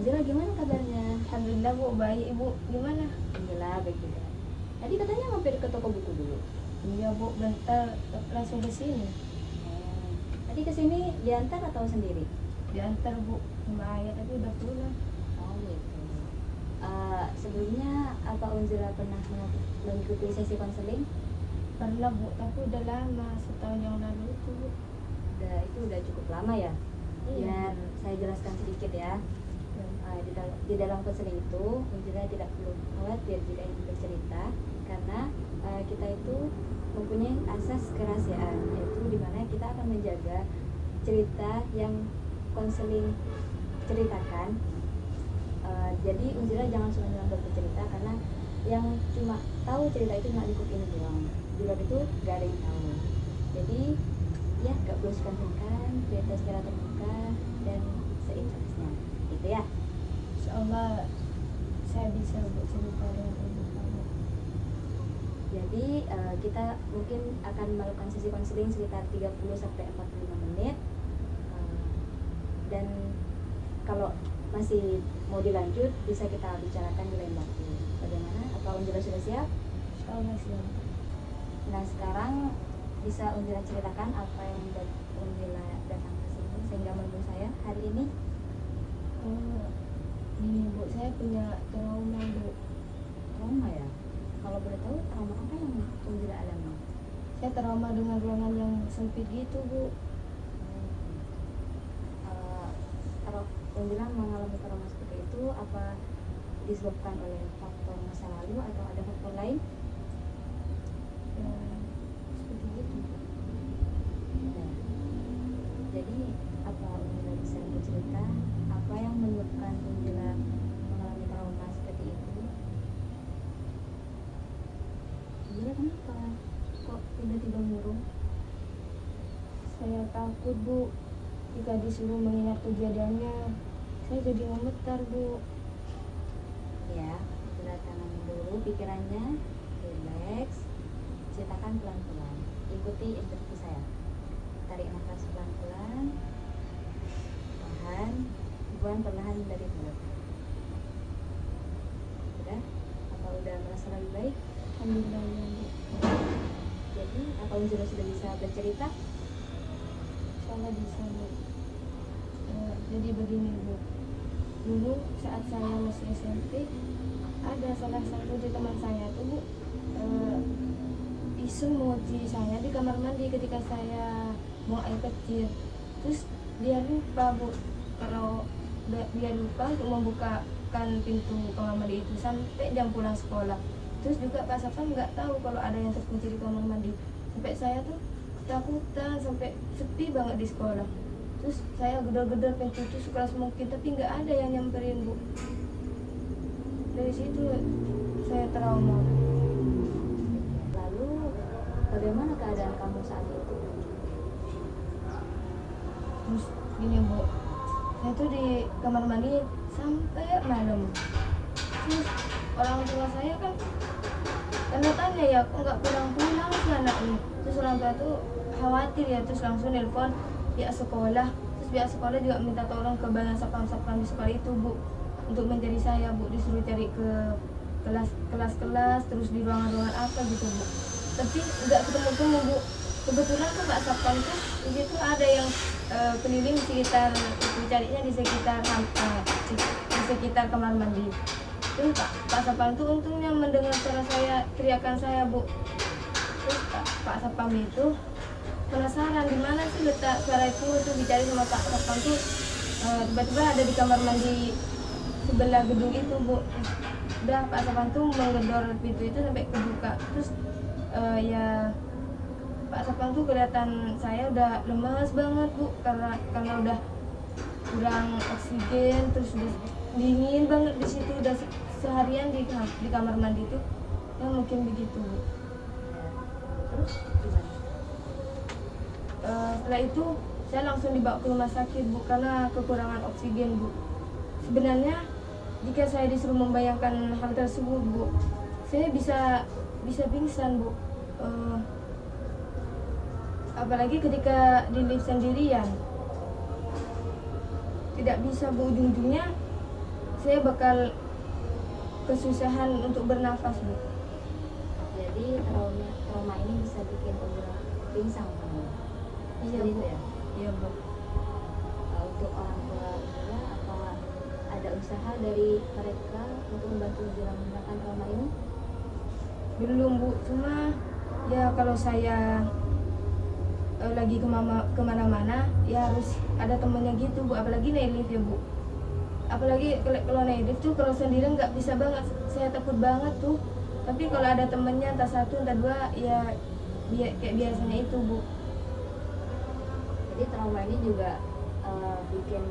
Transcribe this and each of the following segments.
Unzila gimana kabarnya? Alhamdulillah Bu, baik Ibu. Gimana? Alhamdulillah baik juga. Tadi katanya mampir ke toko buku dulu. Iya Bu, bentar langsung ke sini. Tadi ke sini diantar atau sendiri? Diantar Bu, sama ayah tapi udah pulang. Oh gitu. Sebelumnya apa Unzila pernah mengikuti sesi konseling? Pernah Bu, tapi udah lama, setahun yang lalu itu Bu. Itu udah cukup lama ya. Iya. Biar saya jelaskan sedikit ya. Di dalam konseling itu Unzila tidak perlu khawatir jika ingin bercerita, karena kita itu mempunyai asas kerahasiaan, yaitu dimana kita akan menjaga cerita yang konseling ceritakan. Jadi Unzila jangan sembarangan bercerita, karena yang cuma tahu cerita itu cuma lingkup ini doang. Di luar itu gak ada yang tahu. Jadi ya gak perlu sungkan-sungkan, cerita secara terbuka dan seikhlasnya, gitu ya. Insyaallah saya bisa Bu cerita dengan Ibu kamu. Jadi kita mungkin akan melakukan sesi konseling sekitar 30 sampai 45 menit. Dan kalau masih mau dilanjut bisa kita bicarakan di lain waktu. Bagaimana? Apa Unzila sudah siap? Insyaallah siap. Nah sekarang bisa Unzila ceritakan apa yang membuat Unzila datang ke sini sehingga menemui saya hari ini. Ini Bu, saya punya trauma Bu. Trauma ya? Kalau boleh tahu trauma apa yang Unzila alami? Saya trauma dengan ruangan yang sempit gitu Bu. Kalau Unzila mengalami trauma seperti itu, apa disebabkan oleh faktor masa lalu atau ada faktor lain? Ya, seperti itu. Ya. Jadi apa Unzila bisa bercerita apa yang menyebabkan Unzila mengalami trauma seperti itu? Unzila kenapa? Kok tiba-tiba murung? Saya takut Bu, jika disuruh mengingat kejadiannya, saya jadi gemetar Bu. Ya, Unzila tenang dulu pikirannya, relax, ceritakan pelan-pelan. Ikuti instruksi saya. Tarik nafas pelan-pelan, tahan, buang perlahan dari mulut. Udah? Apa udah merasa lebih baik? Alhamdulillah ya Bu. Jadi, apa Unzila sudah bisa bercerita? Insyaallah bisa Bu. Jadi begini Bu, dulu saat saya masih SMP, ada salah satu di teman saya tuh Bu, iseng menguji saya di kamar mandi ketika saya buang air kecil. Terus dia lupa Bu, kalau dia lupa untuk membukakan pintu kamar mandi itu sampai jam pulang sekolah. Terus juga Pak Sapam nggak tahu kalau ada yang terkunci di kamar mandi. Sampai saya tuh takutan, sampai sepi banget di sekolah. Terus saya gedor-gedor pintu itu sekeras mungkin, tapi nggak ada yang nyamperin Bu. Dari situ saya trauma. Lalu, bagaimana keadaan kamu saat itu? Terus gini Bu, saya tuh di kamar mandi sampai malam. Terus orang tua saya kan karena tanya ya, kok nggak pulang-pulang sih anak ini. Terus orang tua tuh khawatir ya, terus langsung nelpon pihak sekolah. Terus pihak sekolah juga minta tolong ke banyak satpam-satpam di sekolah itu Bu, untuk mencari saya Bu, disuruh cari ke kelas-kelas, terus di ruangan-ruangan apa gitu Bu. Tapi nggak ketemu-temu Bu. Kebetulan tuh Pak Satpam tuh di situ ada yang keliling sekitar itu, carinya di sekitar kamar mandi. Terus Pak Satpam tuh untungnya mendengar suara saya, teriakan saya Bu. Terus Pak Satpam itu penasaran di mana sih letak suara itu, tuh dicari sama Pak Satpam tuh tiba-tiba ada di kamar mandi sebelah gedung itu Bu. Udah Pak Satpam tuh menggedor pintu itu sampai kebuka. Terus ya Pak Satpam tuh kelihatan saya udah lemas banget Bu, karena udah kurang oksigen, terus udah dingin banget di situ, udah seharian di kamar mandi itu. Ya mungkin begitu Bu. Terus gimana? Setelah itu saya langsung dibawa ke rumah sakit Bu, karena kekurangan oksigen Bu. Sebenarnya jika saya disuruh membayangkan hal tersebut Bu, saya bisa pingsan Bu. Apalagi ketika di lift sendirian, tidak bisa Bu, ujung-ujungnya saya bakal kesusahan untuk bernafas, Bu. Jadi trauma ini bisa bikin Unjila pingsan kamu. Iya, Seperti Bu. itu ya. Iya, Bu. Untuk orang tua Unjila, apa ada usaha dari mereka untuk membantu Unjila menggunakan trauma ini? Belum, Bu. Cuma ya kalau saya lagi kemana-mana ya harus ada temennya gitu, Bu. Apalagi naik lift ya, Bu. Apalagi kalau naik lift tuh kalau sendirian nggak bisa banget, saya takut banget tuh. Tapi kalau ada temennya entah satu entah dua ya kayak biasanya itu, Bu. Jadi trauma ini juga bikin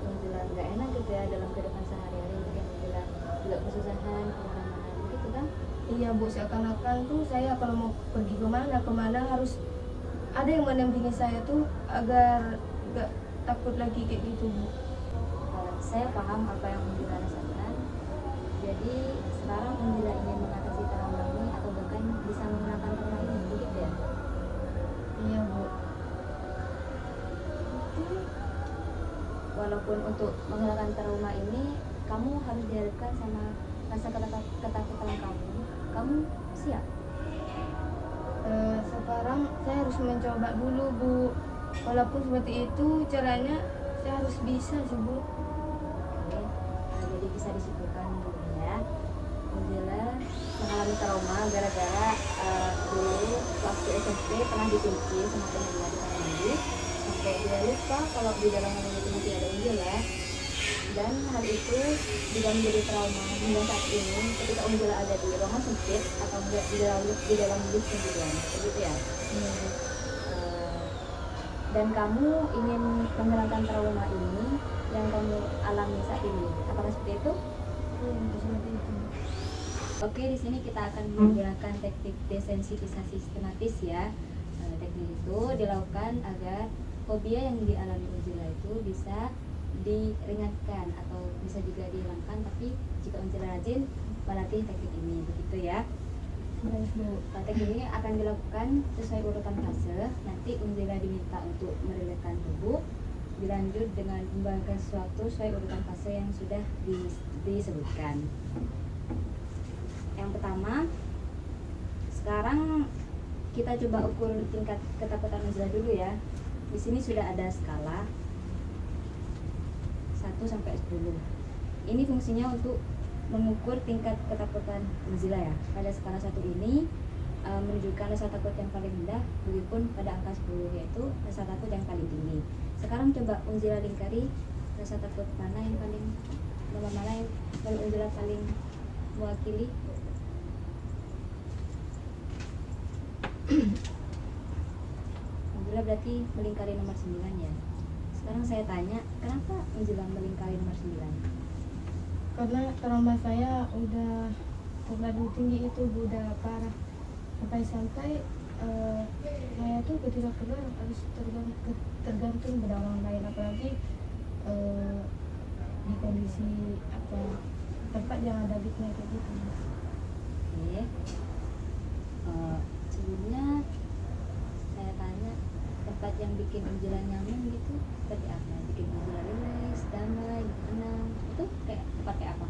Unjila nggak enak gitu ya dalam kehidupan sehari-hari, bikin Unjila juga kesusahan kemana-mana gitu kan? Iya, Bu, seakan-akan tuh saya kalau mau pergi kemana harus ada yang mendampingi saya tuh agar gak takut lagi kayak gitu, Bu. Saya paham apa yang Unjila rasakan. Jadi sekarang Unjila ingin mengatasi trauma ini atau bahkan bisa menggunakan trauma ini, begitu ya? Iya, Bu. Walaupun untuk menghilangkan trauma ini kamu harus dihadapkan sama rasa ketakutan kamu siap? Sekarang saya harus mencoba dulu, Bu. Walaupun seperti itu caranya saya harus bisa sih, Bu. Oke, jadi bisa disimpulkan dulu ya, Unjila mengalami trauma gara-gara dulu waktu SMP pernah dikunci sama temannya di kamar mandi sampai dia lupa kalau di dalam kamar mandi masih ada Unjila, dan hal itu juga menjadi trauma hingga saat ini ketika Unjila ada di ruangan sempit atau enggak di dalam lift sendirian, begitu ya? Dan kamu ingin menghilangkan trauma ini yang kamu alami saat ini, apakah seperti itu? Seperti itu. Oke, di sini kita akan menggunakan teknik desensitisasi sistematis ya. Teknik itu dilakukan agar fobia yang dialami Unjila itu bisa diringankan atau bisa juga dihilangkan, tapi jika Unjila rajin melatih teknik ini, begitu ya. Teknik ini akan dilakukan sesuai urutan fase. Nanti Unjila diminta untuk merelakan tubuh, dilanjut dengan membayangkan sesuatu sesuai urutan fase yang sudah disebutkan. Yang pertama, sekarang kita coba ukur tingkat ketakutan Unjila dulu ya. Di sini sudah ada skala 1 sampai 10. Ini fungsinya untuk mengukur tingkat ketakutan Unjila ya. Pada skala 1 ini menunjukkan rasa takut yang paling rendah, begitupun pada angka 10 yaitu rasa takut yang paling tinggi. Sekarang coba Unjila lingkari rasa takut mana yang paling, nomor mana yang Unjila paling mewakili. Unjila berarti melingkari nomor 9 ya. Sekarang saya tanya, kenapa Unjila melingkari nomor 9? Karena trauma saya udah terlalu tinggi itu, Bu, udah parah. Sampai-sampai saya tuh ketika keluar harus tergantung pada orang lain, apalagi di kondisi tempat yang ada liftnya kayak gitu. Oke. Sebelumnya saya tanya, tempat yang bikin Unjila nyaman gitu seperti apa? Bikin Unjila rileks, damai, tenang, itu kayak tempat kayak apa?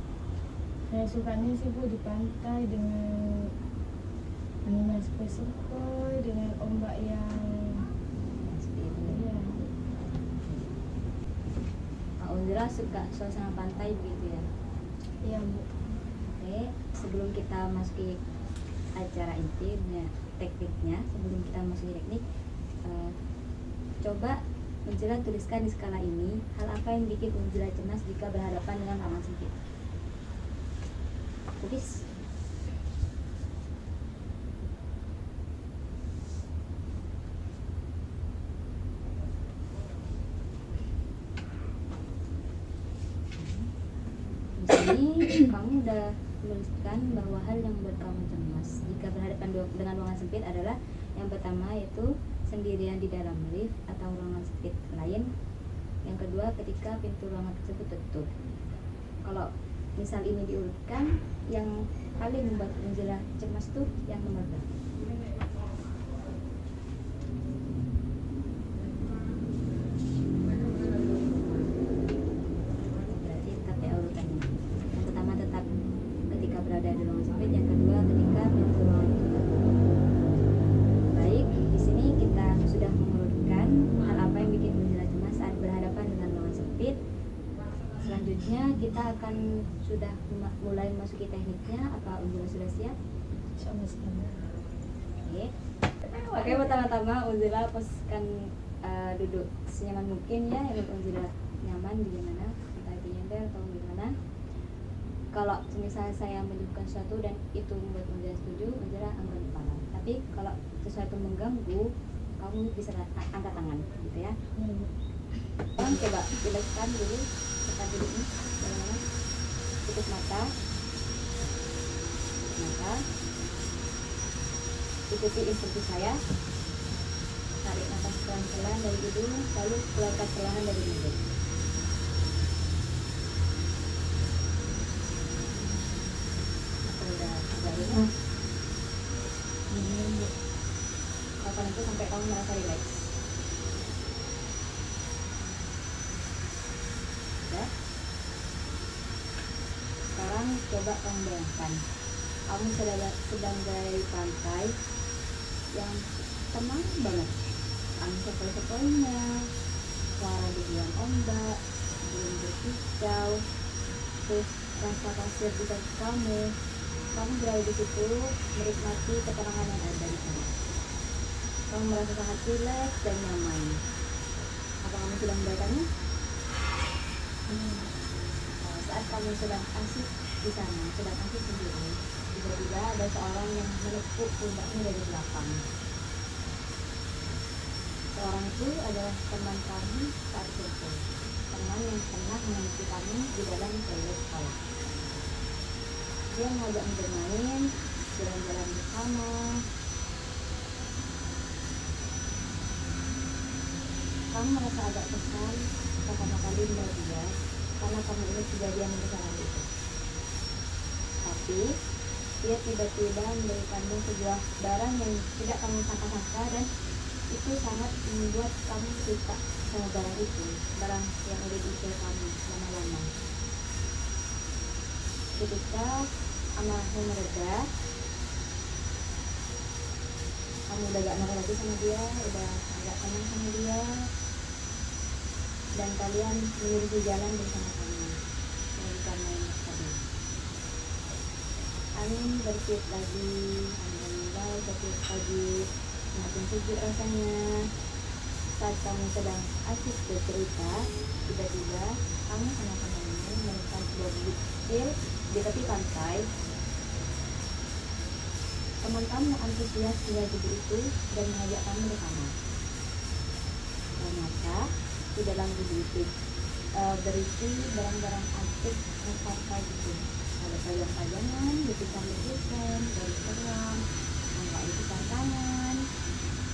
Saya sukanya sih, Bu, di pantai dengan animal sepoi-sepoi, dengan ombak yang Seperti itu. iya. Unjila suka suasana pantai begitu ya? Iya, Bu. Oke, sebelum kita masuki acara intinya, tekniknya, sebelum kita masuki teknik, coba Unjila tuliskan di skala ini hal apa yang bikin Unjila cemas jika berhadapan dengan ruangan sempit. Tulis. Di sini kamu udah menuliskan bahwa hal yang membuat kamu cemas jika berhadapan dengan ruangan sempit adalah yang pertama yaitu sendirian di dalam lift atau ruangan sempit lain. Yang kedua, ketika pintu ruangan tersebut tertutup. Kalau misal ini diurutkan, yang paling membuat Unjila cemas tuh yang nomor berapa? Berarti tetap ya urutannya. kita akan sudah mulai memasuki tekniknya. Apa Unzila sudah siap? Sama-sama. Oke. Oke, pertama-tama Unzila poskan duduk senyaman mungkin ya, yang Unzila nyaman di mana, entah di nyender atau gimana. Kalau misalnya saya menyebutkan sesuatu dan itu membuat Unzila setuju, Unzila angkat kepala. Tapi kalau sesuatu mengganggu, kamu bisa angkat tangan, gitu ya. Coba jelaskan dulu tempat duduknya bagaimana. Tutup mata, ikuti instruksi saya. Tarik nafas pelan-pelan dari hidung, lalu keluarkan perlahan dari mulut. Aku udah agak ringan. Kapan itu sampai kamu merasa rileks. Ya. Sekarang coba kamu bayangkan, kamu sedang dari pantai yang tenang banget. Angin sepoi-sepoinya, suara deburan ombak, burung berkicau, terus rasa pasir di kaki kamu. Kamu berada di situ menikmati ketenangan yang ada di sana. Kamu merasa sangat rileks dan nyaman. Apa kamu sudah membayangkannya? Saat kamu sedang asik di sana, sedang asik sendiri, tiba-tiba ada seorang yang menepuk pundakmu dari belakang. Seorang itu adalah teman kamu saat itu, teman yang pernah menemui kamu di dalam toilet sekolah. Dia mengajakmu bermain, jalan-jalan bersama. Kamu merasa agak kesal pertama kali melihat dia karena kamu ingat kejadian yang besar itu. Tapi dia tiba-tiba memberikanmu sebuah barang yang tidak kamu sangka-sangka, dan itu sangat membuat kamu suka sama barang itu, barang yang udah diusia kamu lama-lama. Ketika amarahmu mereda, kamu udah gak marah lagi sama dia, udah agak tenang sama dia, dan kalian menuju jalan bersama-sama melanjutkan main tadi. Angin bertiup lagi, angin mulai bertiup lagi, semakin sejuk rasanya. Saat kamu sedang asik bercerita, tiba-tiba kamu sama temanmu menemukan sebuah bukit kecil di tepi pantai. Teman kamu antusias melihat bukit itu dan mengajak kamu ke sana. Ternyata di dalam bukit itu berisi barang-barang antik nusantara gitu. Ada pajang-pajangan, lukisan-lukisan, garis terang, lukisan tangan,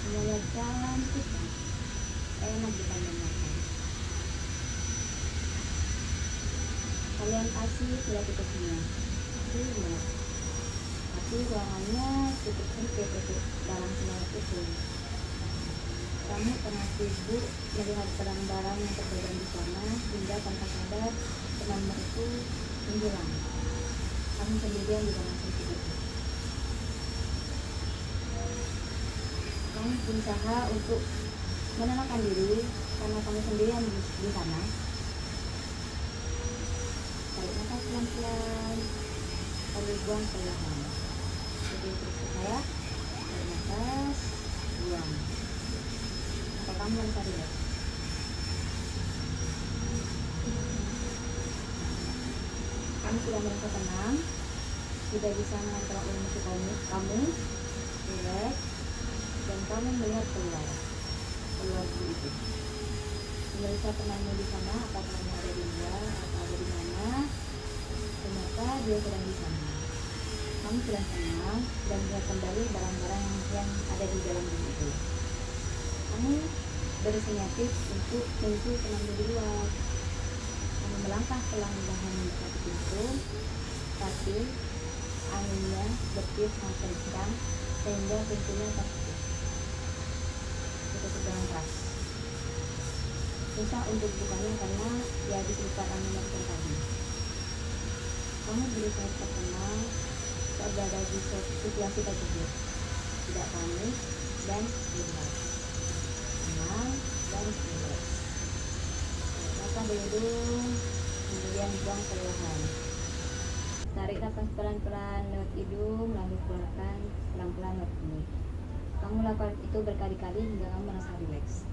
semuanya cantik, enak dipandang. Kalian asik lihat itu semua, tapi ruangannya cukup sempit untuk barang semua itu. Kamu tengah sibuk melihat barang-barang yang terdapat di sana hingga tanpa sadar temanmu itu menghilang. Kamu sendirian di ruangan sempit itu. Kamu berusaha untuk menenangkan diri karena kamu sendirian di sana. Tarik nafas pelan-pelan, lalu buang perlahan. Jadi instruksi saya, tarik nafas, buang. Apa kamu merasa rileks? Kamu sudah merasa tenang, sudah bisa mengontrol emosi kamu, rileks, dan kamu melihat keluar itu. Memeriksa temanmu di sana, apa temanmu ada di luar atau ada di mana. Ternyata dia sedang di sana. Kamu sudah tenang dan melihat kembali barang-barang yang ada di dalam bumi itu. Kamu berinisiatif untuk menuju temanmu di luar. Kamu melangkah perlahan-lahan mendekati pintu, tapi anginnya bertiup sangat kencang sehingga pintunya tertutup dengan keras. Susah untuk bukanya karena ya disebutkan angin yang tadi. Kamu berusaha tetap tenang saat berada di situasi tersebut, tidak panik dan rileks, tenang dan rileks. Mata di hidung, kemudian kemudian buang perlahan. Tarik nafas pelan-pelan lewat hidung, lalu keluarkan pelan-pelan lewat mulut. Kamu lakukan itu berkali-kali hingga kamu merasa rileks.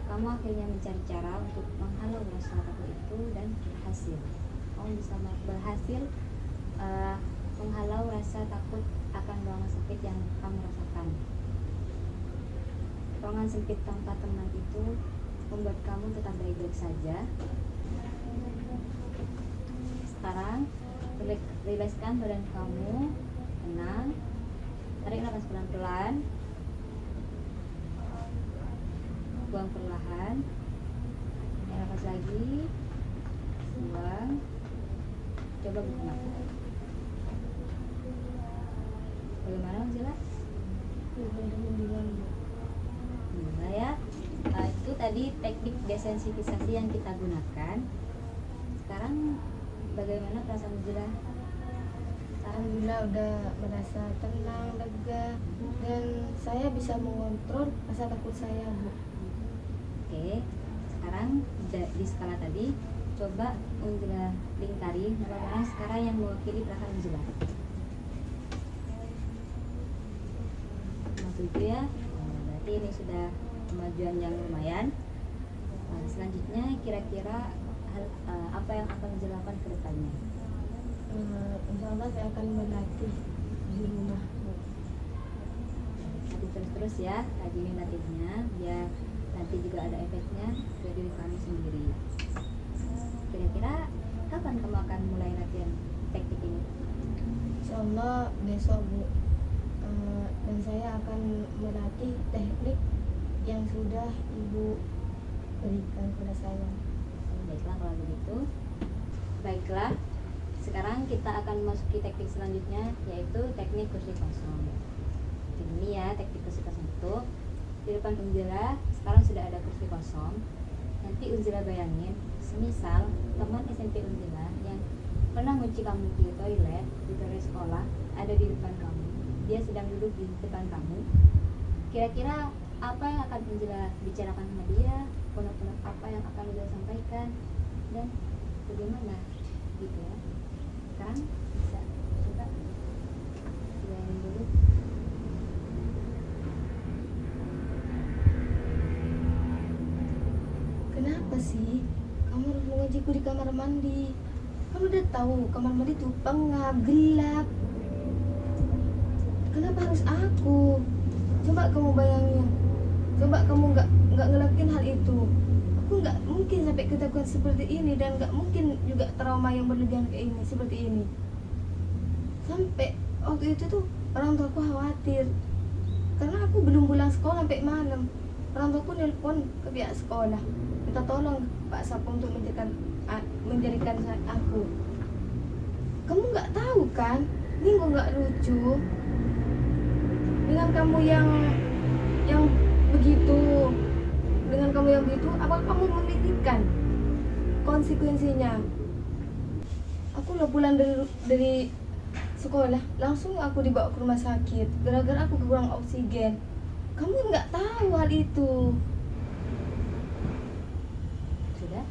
Kamu akhirnya mencari cara untuk menghalau rasa takut itu dan berhasil. Kamu bisa berhasil menghalau rasa takut akan ruangan sempit yang kamu rasakan. Ruangan sempit tanpa teman itu membuat kamu tetap baik-baik saja. Sekarang rilekskan badan kamu, tenang. Tarik nafas pelan-pelan, buang perlahan. Tarik nafas lagi, buang. Coba buka mata. Bagaimana Angela? Nah, ya. Itu tadi teknik desensitisasi yang kita gunakan. Sekarang bagaimana perasaan Angela? Alhamdulillah udah merasa tenang, lega, dan saya bisa mengontrol rasa takut saya, Bu. Oke, sekarang di skala tadi coba Angela lingkari bagaimana skala yang mewakili perasaan Angela. 7 ya. Berarti ini sudah kemajuan yang lumayan. Selanjutnya kira-kira apa yang akan dilakukan ke depannya? Insya Allah saya akan berlatih di rumah. Latih terus-terus ya, rajinin latihnya biar nanti juga ada efeknya ke diri kamu sendiri. Kira-kira kapan kamu akan mulai latihan teknik ini? Insya Allah besok, Bu. Dan saya akan melatih teknik yang sudah Ibu berikan kepada saya. Baiklah kalau begitu. Baiklah. Sekarang kita akan memasuki teknik selanjutnya, yaitu teknik kursi kosong. Ini ya teknik kursi kosong itu. Di depan Unzila sekarang sudah ada kursi kosong. Nanti Unzila bayangin, semisal teman SMP Unzila yang pernah ngunci kamu di toilet sekolah ada di depan kamu. Dia sedang duduk di depan kamu. Kira-kira apa yang akan Unzila bicarakan sama dia? Pondok-pondok apa yang akan Unzila sampaikan? Dan bagaimana? Gitu ya. Sekarang bisa coba bayangin dulu. Kenapa sih kamu harus mengujiku di kamar mandi? Kamu udah tahu kamar mandi itu pengap, gelap. Kenapa harus aku? Coba kamu bayangin. Coba kamu nggak ngelakuin hal itu. Aku nggak mungkin sampai ketakutan seperti ini, dan nggak mungkin juga trauma yang berlebihan kayak ini seperti ini. Sampai waktu itu tuh orang tuaku khawatir karena aku belum pulang sekolah sampai malam. Orang tuaku nelpon ke pihak sekolah, minta tolong Pak Sapong untuk menjadikan aku. Kamu nggak tahu kan? Ini nggak lucu. Dengan kamu yang begitu, apa kamu memikirkan konsekuensinya? Aku udah pulang dari sekolah, langsung aku dibawa ke rumah sakit gara-gara aku kurang oksigen. Kamu nggak tahu hal itu. Sudah?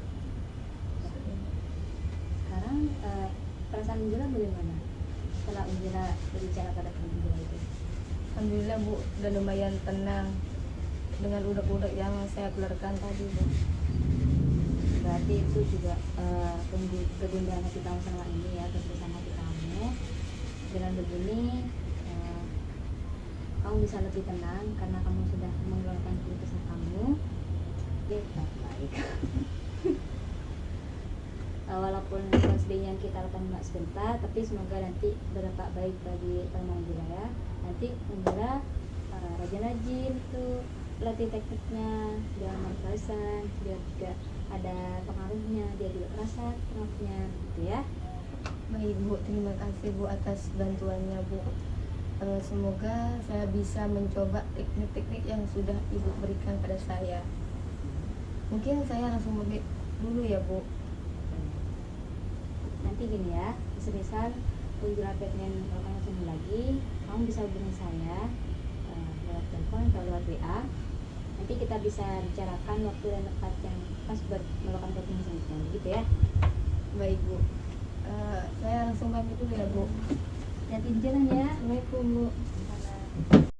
Sekarang perasaan Unzila bagaimana setelah Unzila berbicara pada teman Unzila itu? Alhamdulillah, Bu, udah lumayan tenang dengan udak-udak yang saya keluarkan tadi, Bu. Berarti itu juga kegundahan hati kamu selama ini ya, keputusan hati kamu. Dengan begini kamu bisa lebih tenang karena kamu sudah mengeluarkan keputusan kamu. Oke, baik. Walaupun sedihnya kita akan cuma sebentar, tapi semoga nanti berdampak baik bagi teman Unzila ya. Nanti Unzila rajin-rajin tuh latih tekniknya, biar perasaan, biar juga ada pengaruhnya, dia juga merasa pengaruhnya gitu ya. Baik, Bu, terima kasih, Bu, atas bantuannya, Bu. Semoga saya bisa mencoba teknik-teknik yang sudah Ibu berikan pada saya. Mungkin saya langsung balik dulu ya, Bu. Nanti gini ya, semisal Unzila pengen melakukan sembuh lagi, kamu bisa hubungi saya lewat telepon atau lewat WA. Nanti kita bisa bicarakan waktu dan tempat yang pas buat melakukan pertemuan selanjutnya, gitu ya. Baik Bu. Saya langsung pamit dulu ya Bu. Hati-hati di jalan ya. Assalamualaikum Bu. Salam.